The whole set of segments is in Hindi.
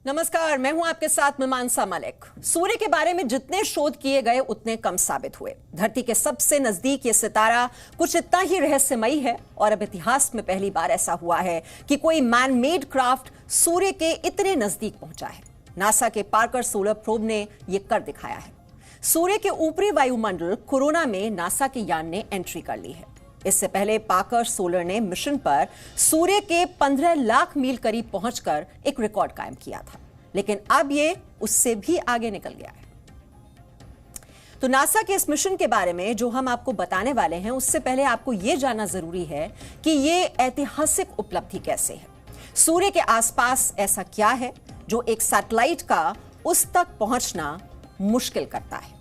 नमस्कार, मैं हूं आपके साथ मीमांसा मलिक। सूर्य के बारे में जितने शोध किए गए उतने कम साबित हुए। धरती के सबसे नजदीक ये सितारा कुछ इतना ही रहस्यमयी है और अब इतिहास में पहली बार ऐसा हुआ है कि कोई मैन मेड क्राफ्ट सूर्य के इतने नजदीक पहुंचा है। नासा के पार्कर सोलर प्रोब ने यह कर दिखाया है। सूर्य के ऊपरी वायुमंडल कोरोना में नासा के यान ने एंट्री कर ली है। इससे पहले पार्कर सोलर ने मिशन पर सूर्य के 15 लाख मील करीब पहुंचकर एक रिकॉर्ड कायम किया था, लेकिन अब ये उससे भी आगे निकल गया है। तो नासा के इस मिशन के बारे में जो हम आपको बताने वाले हैं, उससे पहले आपको यह जानना जरूरी है कि यह ऐतिहासिक उपलब्धि कैसे है। सूर्य के आसपास ऐसा क्या है जो एक सैटेलाइट का उस तक पहुंचना मुश्किल करता है।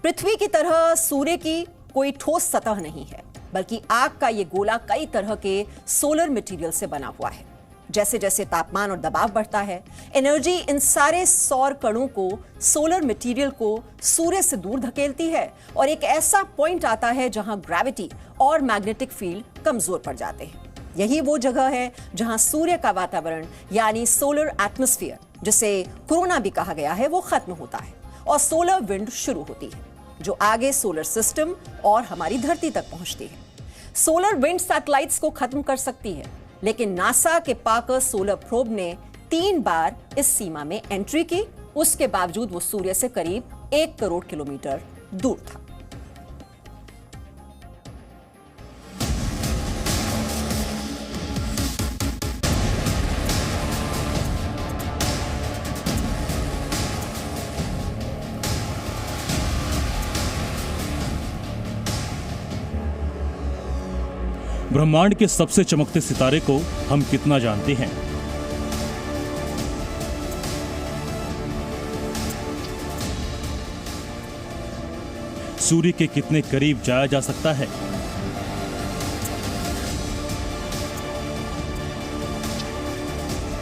पृथ्वी की तरह सूर्य की कोई ठोस सतह नहीं है, बल्कि आग का ये गोला कई तरह के सोलर मटेरियल से बना हुआ है। जैसे जैसे तापमान और दबाव बढ़ता है, एनर्जी इन सारे सौर कणों को, सोलर मटेरियल को सूर्य से दूर धकेलती है और एक ऐसा पॉइंट आता है जहां ग्रेविटी और मैग्नेटिक फील्ड कमजोर पड़ जाते हैं। यही वो जगह है जहां सूर्य का वातावरण यानी सोलर एटमॉस्फेयर, जिसे कोरोना भी कहा गया है, वो खत्म होता है और सोलर विंड शुरू होती है, जो आगे सोलर सिस्टम और हमारी धरती तक पहुंचती है। सोलर विंड सैटेलाइट्स को खत्म कर सकती है, लेकिन नासा के पार्कर सोलर प्रोब ने 3 बार इस सीमा में एंट्री की। उसके बावजूद वो सूर्य से करीब 1 करोड़ किलोमीटर दूर था। ब्रह्मांड के सबसे चमकते सितारे को हम कितना जानते हैं? सूर्य के कितने करीब जाया जा सकता है?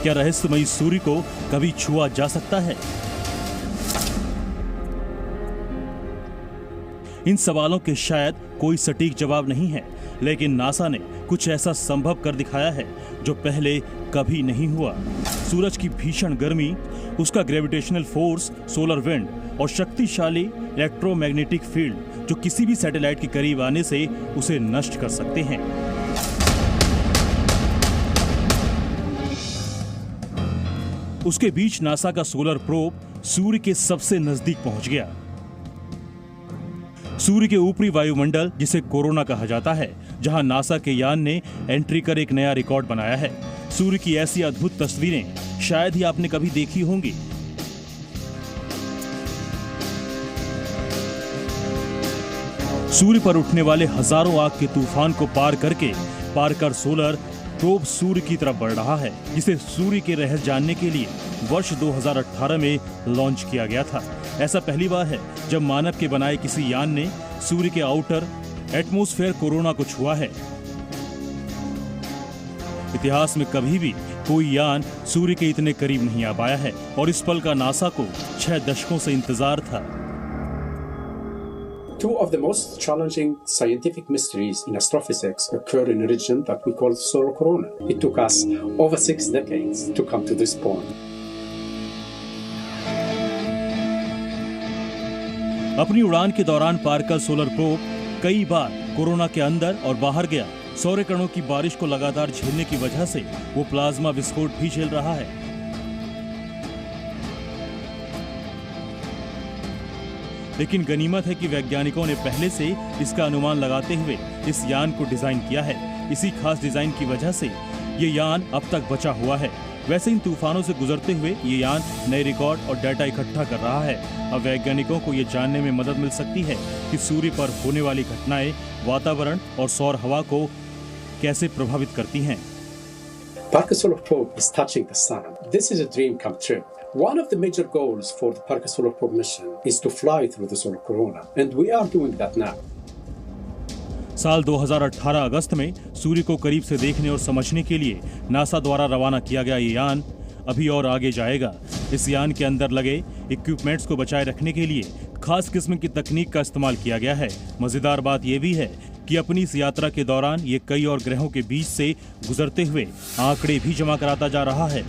क्या रहस्यमयी सूर्य को कभी छुआ जा सकता है? इन सवालों के शायद कोई सटीक जवाब नहीं है, लेकिन नासा ने कुछ ऐसा संभव कर दिखाया है जो पहले कभी नहीं हुआ। सूरज की भीषण गर्मी, उसका ग्रेविटेशनल फोर्स, सोलर विंड और शक्तिशाली इलेक्ट्रोमैग्नेटिक फील्ड जो किसी भी सैटेलाइट के करीब आने से उसे नष्ट कर सकते हैं। उसके बीच नासा का सोलर प्रोब सूर्य के सबसे नजदीक पहुंच गया। सूर्य के ऊपरी वायुमंडल, जिसे कोरोना कहा जाता है, जहां नासा के यान ने एंट्री कर एक नया रिकॉर्ड बनाया है। सूर्य की ऐसी अद्भुत तस्वीरें शायद ही आपने कभी देखी होंगी। सूर्य पर उठने वाले हजारों आग के तूफान को पार करके पार्कर सोलर प्रोब सूर्य की तरफ बढ़ रहा है, जिसे सूर्य के रहस्य जानने के लिए वर्ष 2018 में लॉन्च किया गया था। ऐसा पहली बार है जब मानव के बनाए किसी यान ने सूर्य के आउटर एटमॉस्फेयर कोरोना को छुआ है। इतिहास में कभी भी कोई यान सूर्य के इतने करीब नहीं आ पाया है और इस पल का नासा को 6 दशकों से इंतजार था। Two of the most challenging scientific mysteries in astrophysics occur in a region that we call solar corona. It took us over 6 decades to come to this point. अपनी उड़ान के दौरान पार्कर सोलर प्रोब कई बार कोरोना के अंदर और बाहर गया। सौर कणों की बारिश को लगातार झेलने की वजह से वो प्लाज्मा विस्फोट भी झेल रहा है। लेकिन गनीमत है कि वैज्ञानिकों ने पहले से इसका अनुमान लगाते हुए इस यान को डिजाइन किया है। इसी खास डिजाइन की वजह से ये यान अब तक बचा हुआ है। वैसे इन तूफानों से गुजरते हुए ये यान नए रिकॉर्ड और डाटा इकट्ठा कर रहा है। अब वैज्ञानिकों को ये जानने में मदद मिल सकती है कि सूर्य पर होने वाली घटनाएं वातावरण और सौर हवा को कैसे प्रभावित करती हैं। Parker Solar Probe is touching the sun. This is a dream come true. One of the major goals for the Parker Solar Probe mission is to fly through the solar corona, and we are doing that now. साल 2018 अगस्त में सूर्य को करीब से देखने और समझने के लिए नासा द्वारा रवाना किया गया ये यान अभी और आगे जाएगा। इस यान के अंदर लगे इक्विपमेंट्स को बचाए रखने के लिए खास किस्म की तकनीक का इस्तेमाल किया गया है। मजेदार बात यह भी है कि अपनी इस यात्रा के दौरान ये कई और ग्रहों के बीच से गुजरते हुए आंकड़े भी जमा कराता जा रहा है।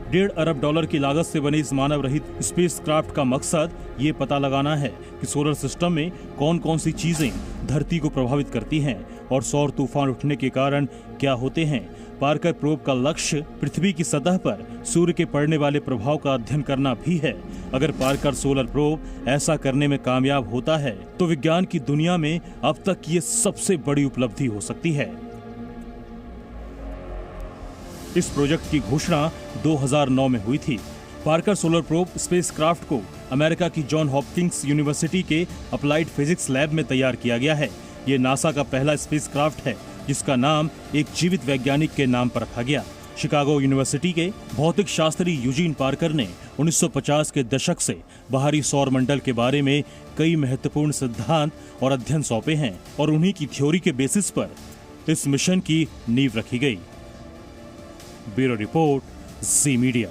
$1.5 अरब की लागत से बने इस मानव रहित स्पेसक्राफ्ट का मकसद ये पता लगाना है कि सोलर सिस्टम में कौन कौन सी चीजें धरती को प्रभावित करती हैं और सौर तूफान उठने के कारण क्या होते हैं। पार्कर प्रोब का लक्ष्य पृथ्वी की सतह पर सूर्य के पड़ने वाले प्रभाव का अध्ययन करना भी है। अगर पार्कर सोलर प्रोब ऐसा करने में कामयाब होता है तो विज्ञान की दुनिया में अब तक ये सबसे बड़ी उपलब्धि हो सकती है। इस प्रोजेक्ट की घोषणा 2009 में हुई थी। पार्कर सोलर प्रोब स्पेसक्राफ्ट को अमेरिका की जॉन हॉपकिंस यूनिवर्सिटी के अप्लाइड फिजिक्स लैब में तैयार किया गया है। ये नासा का पहला स्पेसक्राफ्ट है जिसका नाम एक जीवित वैज्ञानिक के नाम पर रखा गया। शिकागो यूनिवर्सिटी के भौतिक शास्त्री यूजीन पार्कर ने 1950 के दशक से बाहरी सौर मंडल के बारे में कई महत्वपूर्ण सिद्धांत और अध्ययन सौंपे हैं और उन्हीं की थ्योरी के बेसिस पर इस मिशन की नींव रखी गई। ब्यूरो रिपोर्ट, जी मीडिया।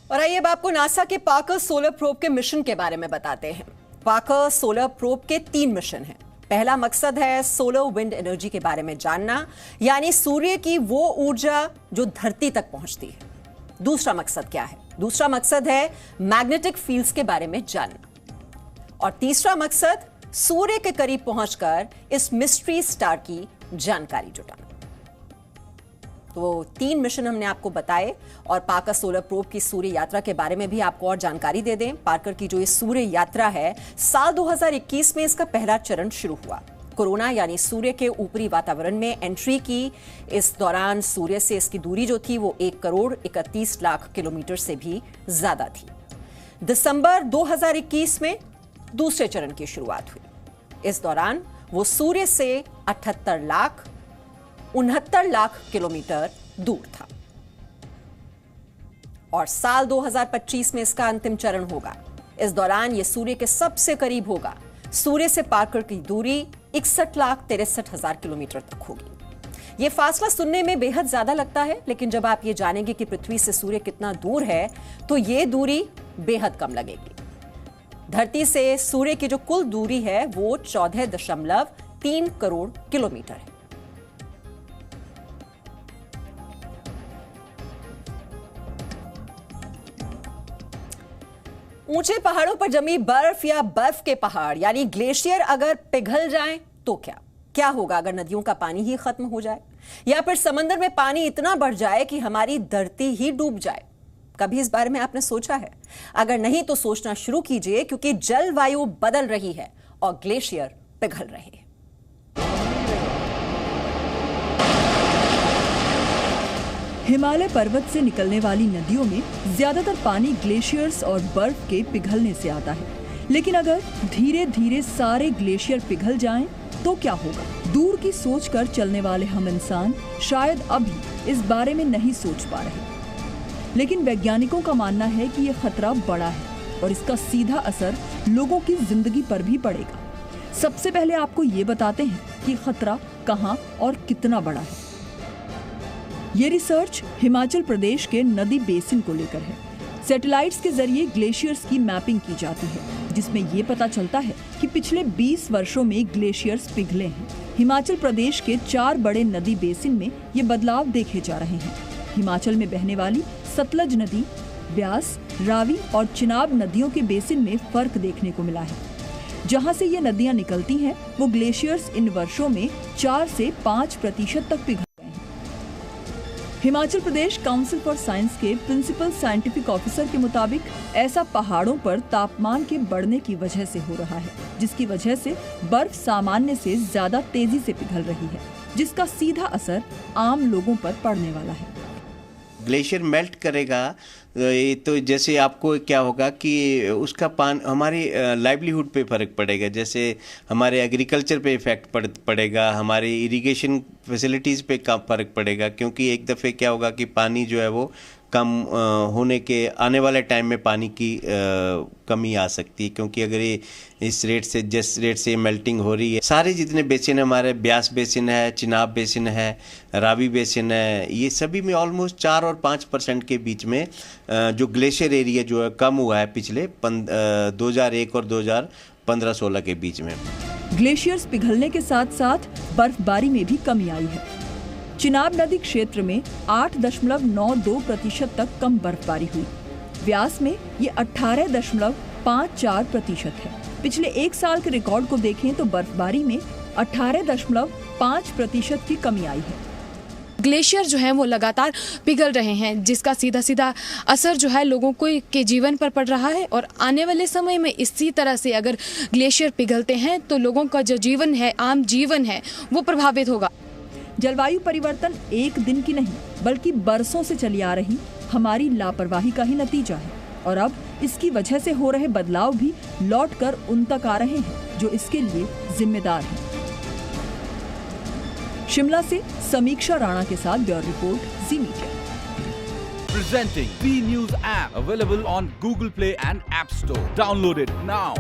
और आइए अब आपको नासा के पार्कर सोलर प्रोब के मिशन के बारे में बताते हैं। पार्कर सोलर प्रोब के 3 मिशन हैं। पहला मकसद है सोलर विंड एनर्जी के बारे में जानना, यानी सूर्य की वो ऊर्जा जो धरती तक पहुंचती है। दूसरा मकसद क्या है? दूसरा मकसद है मैग्नेटिक फील्ड्स के बारे में जानना। और तीसरा मकसद सूर्य के करीब पहुंचकर इस मिस्ट्री स्टार की जानकारी जुटाना। तो 3 मिशन हमने आपको बताए और पार्कर सोलर प्रोब की सूर्य यात्रा के बारे में भी आपको और जानकारी दे दें। पार्कर की जो ये सूर्य यात्रा है, साल 2021 में इसका पहला चरण शुरू हुआ। कोरोना यानी सूर्य के ऊपरी वातावरण में एंट्री की। इस दौरान सूर्य से इसकी दूरी जो थी वो 1,31,00,000 किलोमीटर से भी ज्यादा थी। दिसंबर 2021 में दूसरे चरण की शुरुआत हुई। इस दौरान वो सूर्य से 69 लाख किलोमीटर दूर था। और साल 2025 में इसका अंतिम चरण होगा। इस दौरान यह सूर्य के सबसे करीब होगा। सूर्य से पार्कर की दूरी 61,63,000 किलोमीटर तक होगी। यह फासला सुनने में बेहद ज्यादा लगता है, लेकिन जब आप ये जानेंगे कि पृथ्वी से सूर्य कितना दूर है तो यह दूरी बेहद कम लगेगी। धरती से सूर्य की जो कुल दूरी है वो 14.3 करोड़ किलोमीटर है। ऊंचे पहाड़ों पर जमी बर्फ या बर्फ के पहाड़ यानी ग्लेशियर अगर पिघल जाएं तो क्या होगा अगर नदियों का पानी ही खत्म हो जाए या फिर समंदर में पानी इतना बढ़ जाए कि हमारी धरती ही डूब जाए? कभी इस बारे में आपने सोचा है? अगर नहीं तो सोचना शुरू कीजिए, क्योंकि जलवायु बदल रही है और ग्लेशियर पिघल रहे हैं। हिमालय पर्वत से निकलने वाली नदियों में ज्यादातर पानी ग्लेशियर्स और बर्फ के पिघलने से आता है। लेकिन अगर धीरे धीरे सारे ग्लेशियर पिघल जाएं, तो क्या होगा? दूर की सोच कर चलने वाले हम इंसान शायद अभी इस बारे में नहीं सोच पा रहे, लेकिन वैज्ञानिकों का मानना है कि यह खतरा बड़ा है और इसका सीधा असर लोगों की जिंदगी पर भी पड़ेगा। सबसे पहले आपको ये बताते हैं कि खतरा कहां और कितना बड़ा है। ये रिसर्च हिमाचल प्रदेश के नदी बेसिन को लेकर है। सैटेलाइट्स के जरिए ग्लेशियर्स की मैपिंग की जाती है, जिसमें ये पता चलता है कि पिछले 20 वर्षों में ग्लेशियर्स पिघले हैं। हिमाचल प्रदेश के 4 बड़े नदी बेसिन में ये बदलाव देखे जा रहे हैं। हिमाचल में बहने वाली सतलज नदी, ब्यास, रावी और चिनाब नदियों के बेसिन में फर्क देखने को मिला है। जहां से ये नदियां निकलती हैं, वो ग्लेशियर्स इन वर्षों में 4 से 5% तक पिघल गए हैं। Himachal Pradesh council for science के प्रिंसिपल साइंटिफिक ऑफिसर के मुताबिक ऐसा पहाड़ों पर तापमान के बढ़ने की वजह से हो रहा है, जिसकी वजह से बर्फ सामान्य से ज्यादा तेजी से पिघल रही है, जिसका सीधा असर आम लोगों पर पड़ने वाला है। ग्लेशियर मेल्ट करेगा तो जैसे आपको क्या होगा कि उसका हमारी लाइवलीहुड पे फ़र्क पड़ेगा। जैसे हमारे एग्रीकल्चर पे इफ़ेक्ट पड़ेगा, हमारे इरिगेशन फैसिलिटीज़ पे कम फ़र्क पड़ेगा, क्योंकि एक दफ़े क्या होगा कि पानी जो है वो कम होने के आने वाले टाइम में पानी की कमी आ सकती है, क्योंकि अगर ये इस रेट से जिस रेट से मेल्टिंग हो रही है, सारे जितने बेसिन हमारे ब्यास बेसिन है, चिनाब बेसिन है, रावी बेसिन है, ये सभी में ऑलमोस्ट 4 और 5% के बीच में जो ग्लेशियर एरिया जो है कम हुआ है पिछले 2001 और 2015-16 के बीच में। ग्लेशियर्स पिघलने के साथ साथ बर्फबारी में भी कमी आई है। चिनाब नदी क्षेत्र में 8.92% तक कम बर्फबारी हुई। व्यास में ये 18.54% है। पिछले एक साल के रिकॉर्ड को देखें तो बर्फबारी में 18.5% की कमी आई है। ग्लेशियर जो है वो लगातार पिघल रहे हैं, जिसका सीधा सीधा असर जो है लोगों को के जीवन पर पड़ रहा है। और आने वाले समय में इसी तरह से अगर ग्लेशियर पिघलते हैं तो लोगों का जो जीवन है, आम जीवन है, वो प्रभावित होगा। जलवायु परिवर्तन एक दिन की नहीं बल्कि बरसों से चली आ रही हमारी लापरवाही का ही नतीजा है, और अब इसकी वजह से हो रहे बदलाव भी लौटकर उन तक आ रहे हैं जो इसके लिए जिम्मेदार हैं। शिमला से समीक्षा राणा के साथ bureau report, ji media. Presenting B News app, available on Google Play and App Store. Download it now.